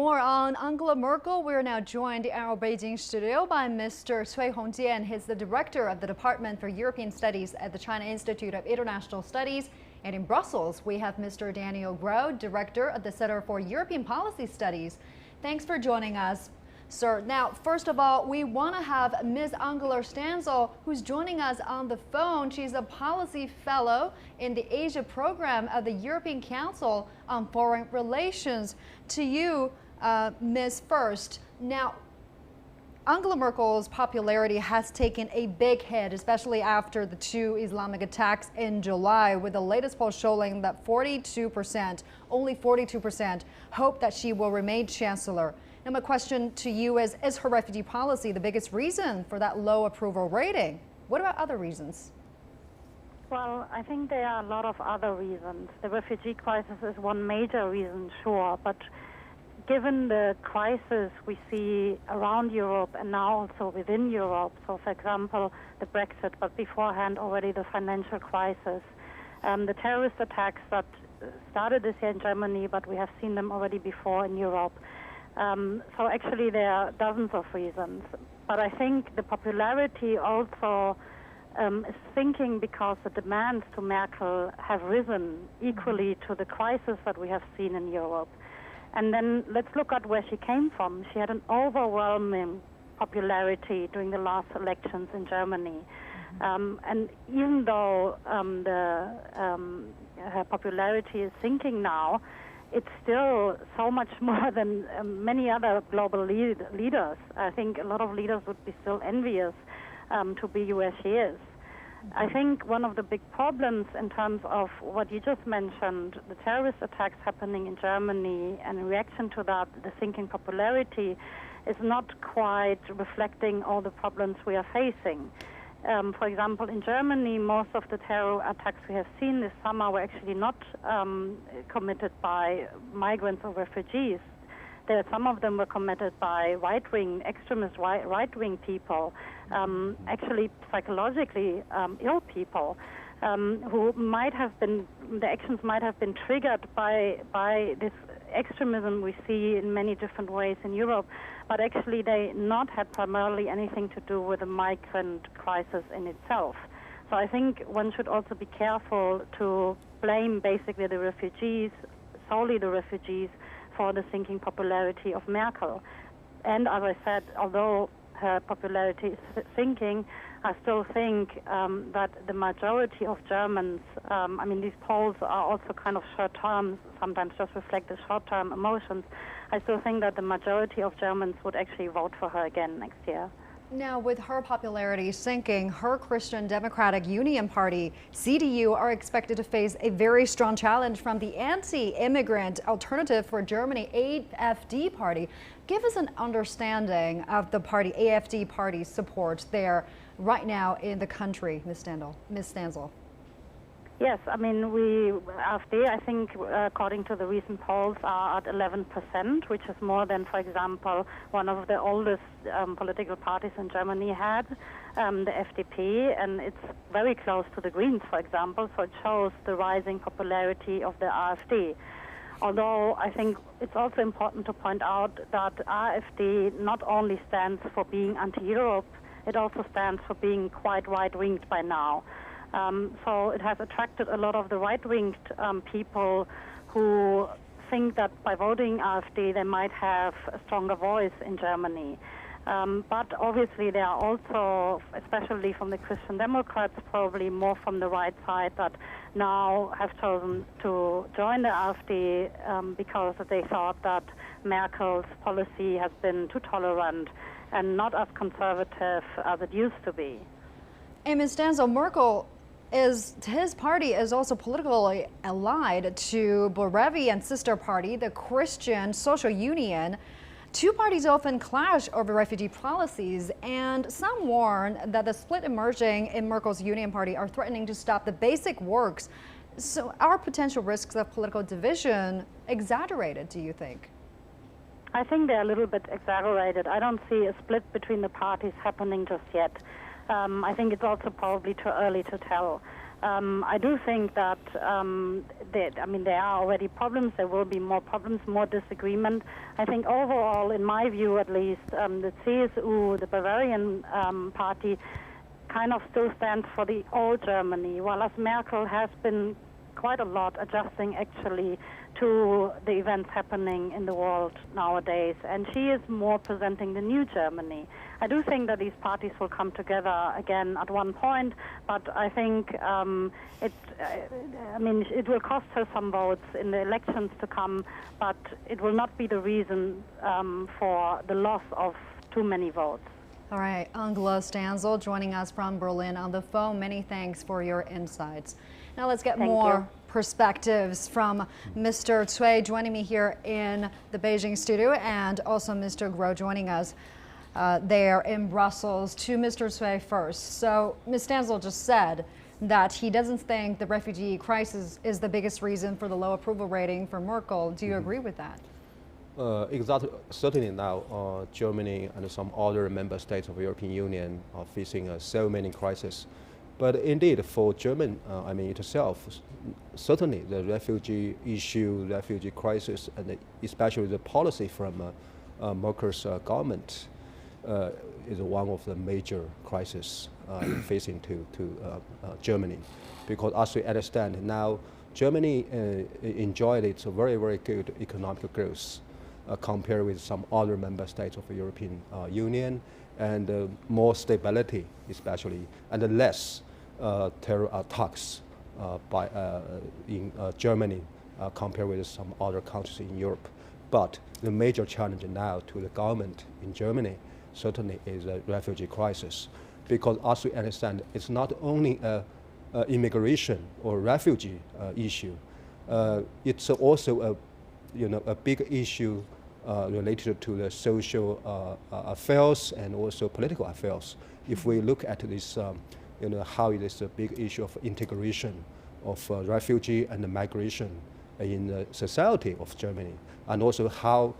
more on Angela Merkel, we are now joined in our Beijing studio by Mr. Cui Hongjian. He's the director of the Department for European Studies at the China Institute of International Studies. And in Brussels, we have Mr. Daniel Gros, director of the Center for European Policy Studies. Thanks for joining us, sir. Now, first of all, we want to have Ms. Angela Stenzal, who's joining us on the phone. She's a policy fellow in the Asia program of the European Council on Foreign Relations. To you, Ms. First. Now, Angela Merkel's popularity has taken a big hit, especially after the two Islamic attacks in July, with the latest poll showing that only 42% hope that she will remain chancellor. Now, my question to you is her refugee policy the biggest reason for that low approval rating? What about other reasons? Well, I think there are a lot of other reasons. The refugee crisis is one major reason, sure, but given the crisis we see around Europe and now also within Europe, so for example, the Brexit, but beforehand already the financial crisis, the terrorist attacks that started this year in Germany, but we have seen them already before in Europe. So actually there are dozens of reasons. But I think the popularity also is sinking because the demands to Merkel have risen equally to the crisis that we have seen in Europe. And then let's look at where she came from. She had an overwhelming popularity during the last elections in Germany. And even though her popularity is sinking now, it's still so much more than many other global leaders. I think a lot of leaders would be still envious to be where she is. I think one of the big problems in terms of what you just mentioned, the terrorist attacks happening in Germany, and in reaction to that, the sinking popularity, is not quite reflecting all the problems we are facing. For example, in Germany, most of the terror attacks we have seen this summer were actually not committed by migrants or refugees. Some of them were committed by right-wing, extremist right-wing people, actually psychologically ill people, who might have been, the actions might have been triggered by this extremism we see in many different ways in Europe, but actually they not had primarily anything to do with the migrant crisis in itself. So I think one should also be careful to blame basically the refugees, solely the refugees, for the sinking popularity of Merkel. And as I said, although her popularity is sinking, I still think that the majority of Germans, I mean, these polls are also kind of short-term, sometimes just reflect the short-term emotions. I still think that the majority of Germans would actually vote for her again next year. Now, with her popularity sinking, her Christian Democratic Union Party, CDU, are expected to face a very strong challenge from the anti-immigrant Alternative for Germany, AfD party. Give us an understanding of the party, AfD party's support there right now in the country, Ms. Stenzal. Yes, I mean, AfD, I think, according to the recent polls, are at 11%, which is more than, for example, one of the oldest political parties in Germany had, the FDP, and it's very close to the Greens, for example, so it shows the rising popularity of the AfD. Although I think it's also important to point out that AfD not only stands for being anti-Europe, it also stands for being quite right-winged by now. So it has attracted a lot of the right-winged people who think that by voting AfD they might have a stronger voice in Germany. But obviously there are also, especially from the Christian Democrats, probably more from the right side, that now have chosen to join the AfD because they thought that Merkel's policy has been too tolerant and not as conservative as it used to be. And Ms. Stenzal, his party is also politically allied to Borevian sister party, the Christian Social Union. Two parties often clash over refugee policies, and some warn that the split emerging in Merkel's Union Party are threatening to stop the basic works. So are potential risks of political division exaggerated, do you think? I think they're a little bit exaggerated. I don't see a split between the parties happening just yet. I think it's also probably too early to tell. I do think that, there are already problems. There will be more problems, more disagreement. I think overall, in my view at least, the CSU, the Bavarian party, kind of still stands for the old Germany, while Merkel has been quite a lot adjusting actually to the events happening in the world nowadays, and she is more presenting the new Germany. I do think that these parties will come together again at one point, but I think it will cost her some votes in the elections to come, but it will not be the reason for the loss of too many votes. All right, Angela Stenzal joining us from Berlin on the phone. Many thanks for your insights. Now let's get more perspectives from Mr. Cui joining me here in the Beijing studio, and also Mr. Gros joining us there in Brussels. To Mr. Cui first. So Ms. Stenzal just said that he doesn't think the refugee crisis is the biggest reason for the low approval rating for Merkel. Do you agree with that? Exactly. Certainly now, Germany and some other member states of the European Union are facing so many crises. But indeed, for Germany, itself, certainly the refugee issue, refugee crisis, and especially the policy from Merkel's government is one of the major crises facing to Germany. Because as we understand now, Germany enjoyed its very, very good economic growth compared with some other member states of the European Union, and more stability especially, and less terror attacks in Germany compared with some other countries in Europe. But the major challenge now to the government in Germany certainly is the refugee crisis, because as we understand, it's not only a immigration or refugee issue, it's also a big issue related to the social affairs and also political affairs. If we look at this, how it is a big issue of integration of refugee and migration in the society of Germany, and also how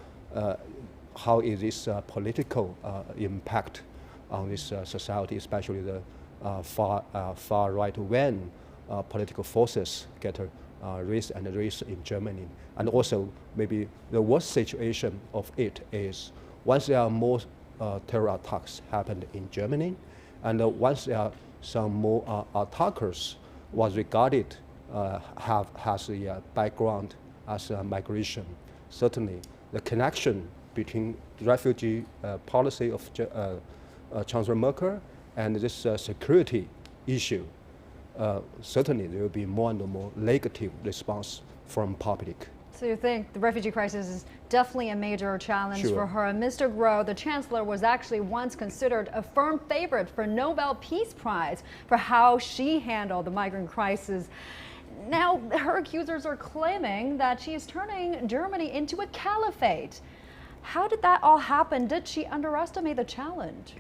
is this political impact on this society, especially the far right wing political forces get raised in Germany. And also maybe the worst situation of it is once there are more terror attacks happened in Germany, and once there are some more attackers was regarded has a background as migration. Certainly the connection between refugee policy of Chancellor Merkel and this security issue, certainly there will be more and more negative response from public. So you think the refugee crisis is definitely a major challenge for her. And Mr. Gros, the Chancellor, was actually once considered a firm favorite for Nobel Peace Prize for how she handled the migrant crisis. Now, her accusers are claiming that she is turning Germany into a caliphate. How did that all happen? Did she underestimate the challenge?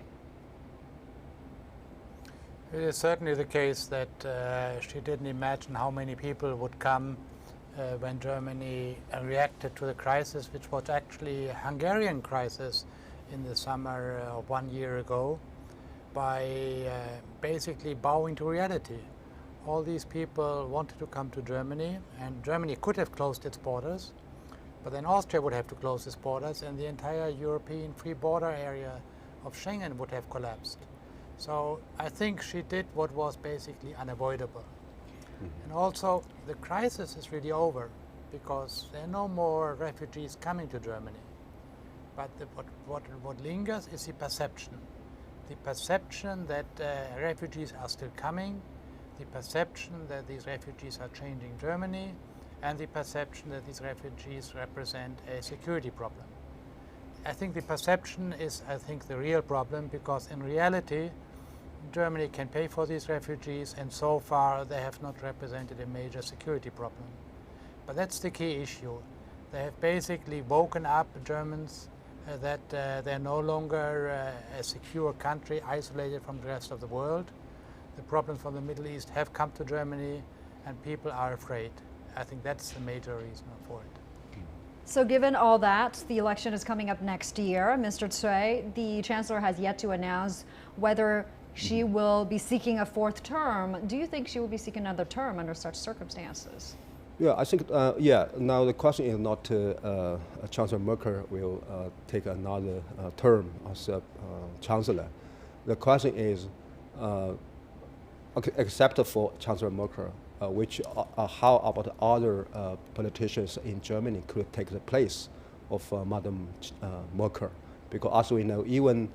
It is certainly the case that she didn't imagine how many people would come when Germany reacted to the crisis, which was actually a Hungarian crisis in the summer of 1 year ago, by basically bowing to reality. All these people wanted to come to Germany, and Germany could have closed its borders, but then Austria would have to close its borders, and the entire European free border area of Schengen would have collapsed. So I think she did what was basically unavoidable. And also, the crisis is really over because there are no more refugees coming to Germany. But what lingers is the perception. The perception that refugees are still coming, the perception that these refugees are changing Germany, and the perception that these refugees represent a security problem. I think the perception is, the real problem, because in reality, Germany can pay for these refugees, and so far they have not represented a major security problem. But that's the key issue. They have basically woken up Germans that they're no longer a secure country isolated from the rest of the world. The problems from the Middle East have come to Germany, and people are afraid. I think that's the major reason for it. So given all that, the election is coming up next year. Mr. Cui, the Chancellor has yet to announce whether she will be seeking a fourth term. Do you think she will be seeking another term under such circumstances? Yeah, I think, now the question is not Chancellor Merkel will take another term as Chancellor. The question is, except for Chancellor Merkel, how about other politicians in Germany could take the place of Madam Merkel? Because as we know, even,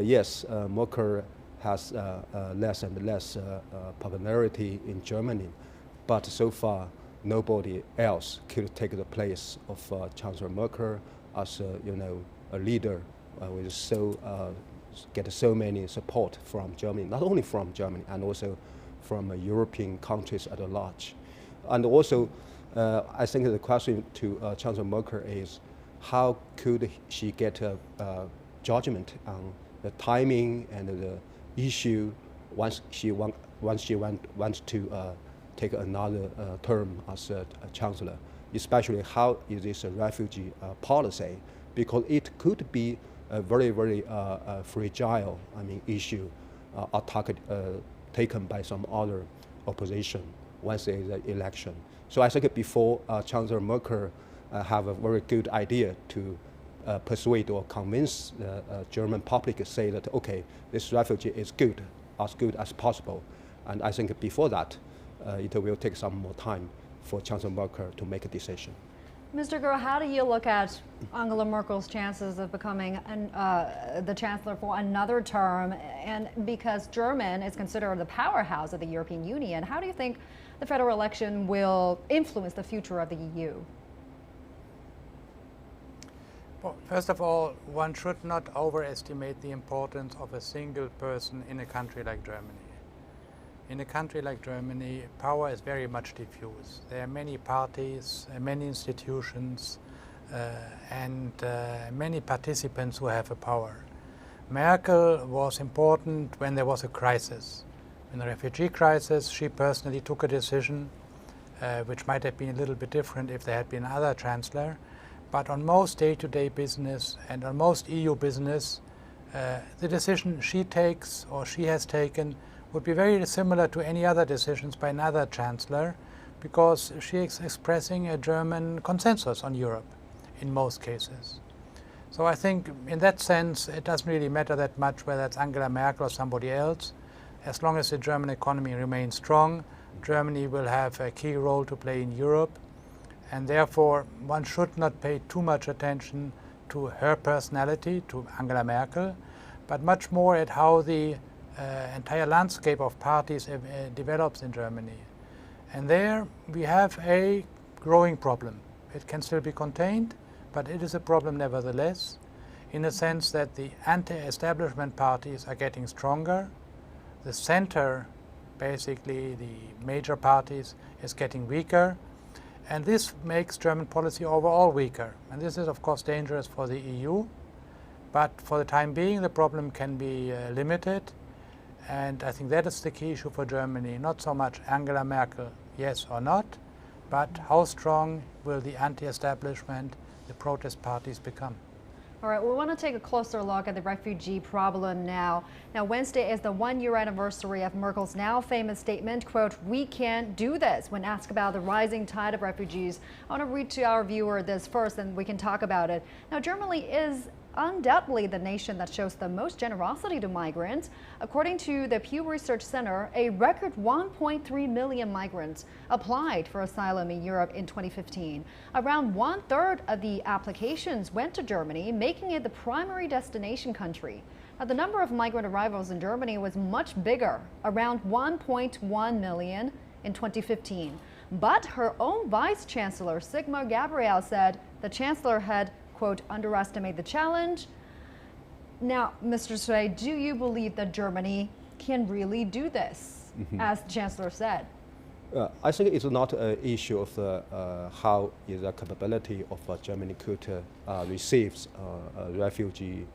yes, Merkel has less and less popularity in Germany, but so far nobody else could take the place of Chancellor Merkel as a leader with get so many support from Germany, not only from Germany and also from European countries at large. And also, I think the question to Chancellor Merkel is, how could she get a judgment on the timing and the issue once she wants to take another term as a chancellor, especially how is this a refugee policy, because it could be a very, very fragile, issue taken by some other opposition once there is an election. So I think before Chancellor Merkel have a very good idea to persuade or convince the German public to say that, okay, this refugee is good as possible. And I think before that, it will take some more time for Chancellor Merkel to make a decision. Mr. Gros, how do you look at Angela Merkel's chances of becoming the Chancellor for another term? And because Germany is considered the powerhouse of the European Union, how do you think the federal election will influence the future of the EU? Well, first of all, one should not overestimate the importance of a single person in a country like Germany. In a country like Germany, power is very much diffuse. There are many parties, many institutions, and many participants who have a power. Merkel was important when there was a crisis. In the refugee crisis, she personally took a decision which might have been a little bit different if there had been another chancellor. But on most day-to-day business and on most EU business, the decision she takes or she has taken would be very similar to any other decisions by another chancellor, because she is expressing a German consensus on Europe in most cases. So I think in that sense it doesn't really matter that much whether it's Angela Merkel or somebody else. As long as the German economy remains strong, Germany will have a key role to play in Europe, and therefore one should not pay too much attention to her personality, to Angela Merkel, but much more at how the entire landscape of parties develops in Germany. And there we have a growing problem. It can still be contained, but it is a problem nevertheless, in the sense that the anti-establishment parties are getting stronger. The center, basically the major parties, is getting weaker, and this makes German policy overall weaker. And this is of course dangerous for the EU, but for the time being the problem can be limited. And I think that is the key issue for Germany, not so much Angela Merkel, yes or not, but how strong will the anti-establishment, the protest parties become. All right, we want to take a closer look at the refugee problem now. Now, Wednesday is the 1-year anniversary of Merkel's now famous statement, quote, "We can't do this," when asked about the rising tide of refugees. I want to read to our viewer this first, and we can talk about it. Now, Germany is undoubtedly the nation that shows the most generosity to migrants. According to the Pew Research Center, a record 1.3 million migrants applied for asylum in Europe in 2015. Around 1/3 of the applications went to Germany, making it the primary destination country. Now, the number of migrant arrivals in Germany was much bigger, around 1.1 million in 2015. But her own Vice Chancellor, Sigmar Gabriel, said the Chancellor had, quote, "underestimate the challenge." Now, Mr. Cui, do you believe that Germany can really do this, as the Chancellor said? I think it's not an issue of how is the capability of Germany could receive a refugee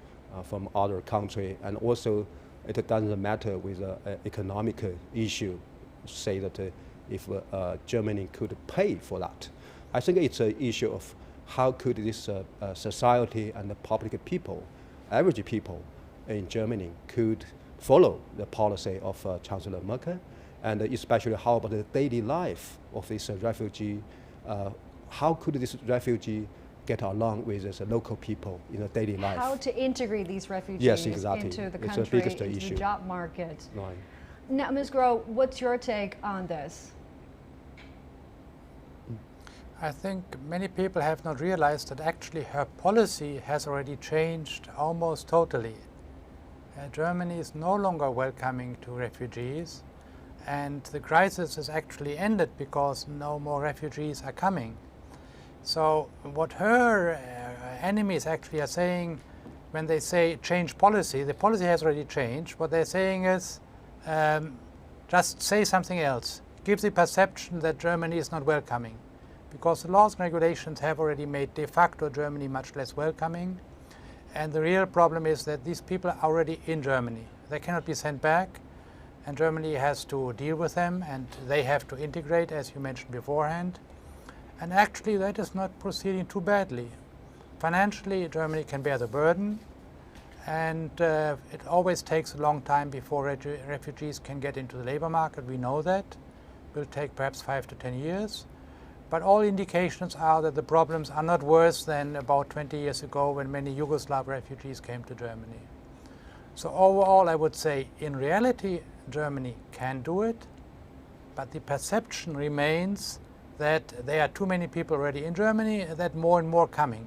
from other country, and also it doesn't matter with an economic issue, say that if Germany could pay for that. I think it's an issue of how could this society and the public people, average people in Germany, could follow the policy of Chancellor Merkel, and especially how about the daily life of this refugee? How could this refugee get along with the local people in the daily life? How to integrate these refugees Yes, exactly. into the It's country, the biggest into issue. the job market. Right. Now, Ms. Gros, what's your take on this? I think many people have not realized that actually her policy has already changed almost totally. Germany is no longer welcoming to refugees, and the crisis has actually ended because no more refugees are coming. So what her enemies actually are saying when they say change policy, the policy has already changed. What they're saying is just say something else. Give the perception that Germany is not welcoming, because the laws and regulations have already made de facto Germany much less welcoming. And the real problem is that these people are already in Germany. They cannot be sent back, and Germany has to deal with them, and they have to integrate, as you mentioned beforehand. And actually that is not proceeding too badly. Financially, Germany can bear the burden, and it always takes a long time before refugees can get into the labor market. We know that. It will take perhaps 5 to 10 years. But all indications are that the problems are not worse than about 20 years ago when many Yugoslav refugees came to Germany. So overall, I would say, in reality, Germany can do it, but the perception remains that there are too many people already in Germany, that more and more coming.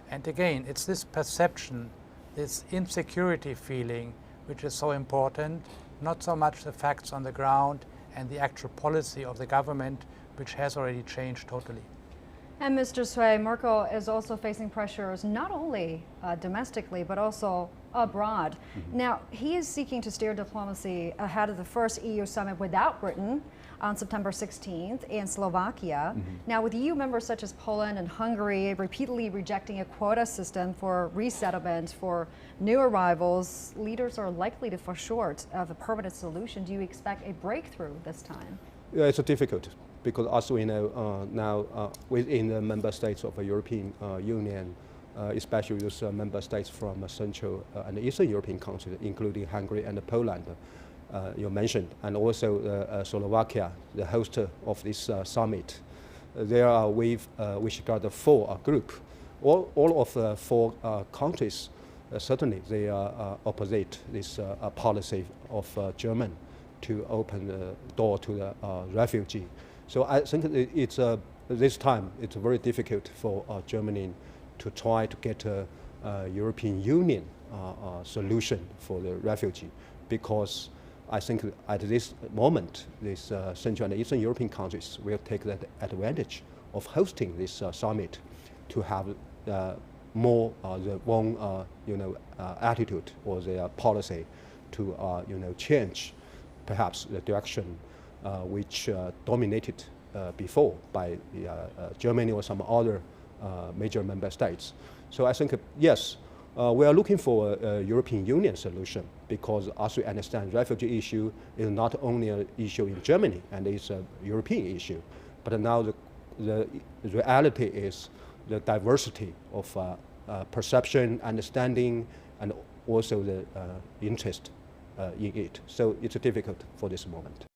And again, it's this perception, this insecurity feeling, which is so important, not so much the facts on the ground and the actual policy of the government, which has already changed totally. And Mr. Cui, Merkel is also facing pressures not only domestically, but also abroad. Now, he is seeking to steer diplomacy ahead of the first EU summit without Britain on September 16th in Slovakia. Now, with EU members such as Poland and Hungary repeatedly rejecting a quota system for resettlement for new arrivals, leaders are likely to fall short of a permanent solution. Do you expect a breakthrough this time? Yeah, it's difficult, because as we know now within the member states of the European Union, especially those member states from Central and Eastern European countries, including Hungary and Poland, you mentioned, and also Slovakia, the host of this summit. There are with which got the four group. All of the four countries, certainly they are opposite this policy of Germany to open the door to the refugee. So I think it's this time it's very difficult for Germany to try to get a European Union solution for the refugee, because I think at this moment, these Central and Eastern European countries will take that advantage of hosting this summit to have more the wrong attitude or their policy to change perhaps the direction which dominated before by Germany or some other major member states. So I think, yes, we are looking for a European Union solution, because as we understand, refugee issue is not only an issue in Germany and it's a European issue, but now the reality is the diversity of perception, understanding, and also the interest in it. So it's difficult for this moment.